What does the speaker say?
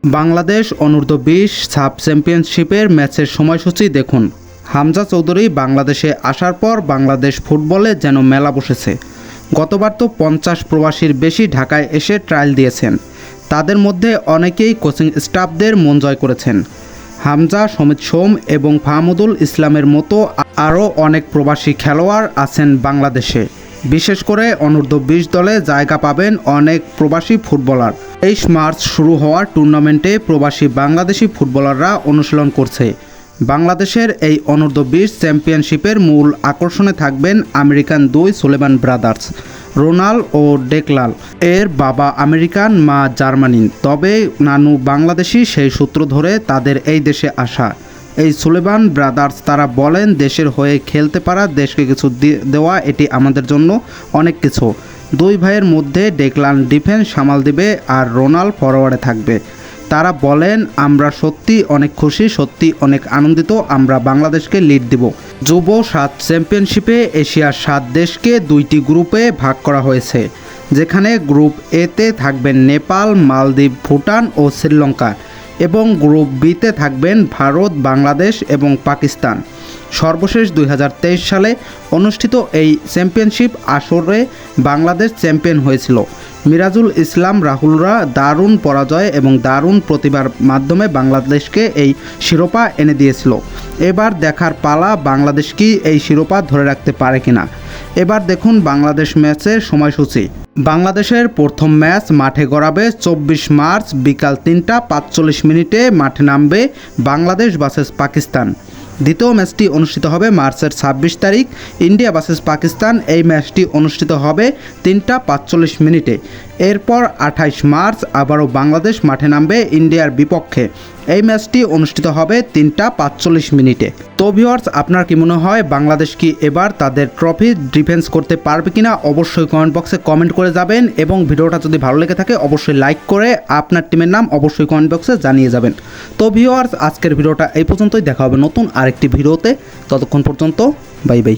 Bangladesh অনূর্ধ্ব-20 sub চ্যাম্পিয়নশিপের ম্যাচের সময়সূচি দেখুন। হামজা চৌধুরী বাংলাদেশে আসার পর বাংলাদেশ ফুটবলে যেন মেলা বসেছে। গতবার তো 50 প্রবাসীর বেশি ঢাকায় এসে ট্রায়াল দিয়েছেন। তাদের মধ্যে অনেকেই কোচিং স্টাফদের মন জয় করেছেন। হামজা, সমিত সোম এবং ফাহমুদুল ইসলামের মতো আরও অনেক প্রবাসী খেলোয়াড় আছেন বাংলাদেশে। বিশেষ করে অনূর্ধ্ব-20 দলে জায়গা পাবেন অনেক প্রবাসী ফুটবলার। 23 মার্চ শুরু হওয়া টুর্নামেন্টে প্রবাসী বাংলাদেশি ফুটবলাররা অনুশীলন করছে। বাংলাদেশের এই অনূর্ধ্ব-20 চ্যাম্পিয়নশিপের মূল আকর্ষণে থাকবেন আমেরিকান দুই সুলেমান ব্রাদার্স, রোনাল ও ডেকলাল। এর বাবা আমেরিকান, মা জার্মানিন, তবে নানু বাংলাদেশি। সেই সূত্র ধরে তাদের এই দেশে আসা। এই সুলেমান ব্রাদার্স তারা বলেন, দেশের হয়ে খেলতে পারা, দেশকে কিছু দেওয়া, এটি আমাদের জন্য অনেক কিছু। দুই ভাইয়ের মধ্যে ডেকলান ডিফেন্স সামাল দিবে আর রোনাল ফরওয়ার্ডে থাকবে। তারা বলেন, আমরা সত্যি অনেক খুশি, সত্যি অনেক আনন্দিত। আমরা বাংলাদেশকে লিড দিব। যুব 7 চ্যাম্পিয়নশিপে এশিয়ার 7 দেশকে 2টি গ্রুপে ভাগ করা হয়েছে, যেখানে গ্রুপ এতে থাকবেন নেপাল, মালদ্বীপ, ভুটান ও শ্রীলঙ্কা এবং গ্রুপ বিতে থাকবেন ভারত, বাংলাদেশ এবং পাকিস্তান। সর্বশেষ 2023 সালে অনুষ্ঠিত এই চ্যাম্পিয়নশিপ আসরে বাংলাদেশ চ্যাম্পিয়ন হয়েছিল। মিরাজুল ইসলাম রাহুলরা দারুণ পরাজয় এবং দারুণ প্রতিভার মাধ্যমে বাংলাদেশকে এই শিরোপা এনে দিয়েছিল। এবার দেখার পালা, বাংলাদেশ কি এই শিরোপা ধরে রাখতে পারে কিনা। এবার দেখুন বাংলাদেশ ম্যাচের সময়সূচি। বাংলাদেশের প্রথম ম্যাচ মাঠে গড়াবে 24 মার্চ বিকাল 3:45 মাঠে নামবে বাংলাদেশ ভার্সেস পাকিস্তান। দ্বিতীয় ম্যাচটি অনুষ্ঠিত হবে মার্চের 26 তারিখ, ইন্ডিয়া ভার্সেস পাকিস্তান। এই ম্যাচটি অনুষ্ঠিত হবে 3:45। এরপর 28 মার্চ আবারও বাংলাদেশ মাঠে নামবে ইন্ডিয়ার বিপক্ষে। এই ম্যাচটি অনুষ্ঠিত হবে 3:45। তো ভিউয়ার্স, আপনার কি মনে হয় বাংলাদেশ কি এবার তাদের ট্রফি ডিফেন্স করতে পারবে কিনা? অবশ্যই কমেন্ট বক্সে কমেন্ট করে যাবেন এবং ভিডিওটা যদি ভালো লেগে থাকে অবশ্যই লাইক করে আপনার টিমের নাম অবশ্যই কমেন্ট বক্সে জানিয়ে যাবেন। তো ভিউয়ার্স, আজকের ভিডিওটা এই পর্যন্তই। দেখা হবে নতুন আরেকটি ভিডিওতে। ততক্ষণ পর্যন্ত বাই বাই।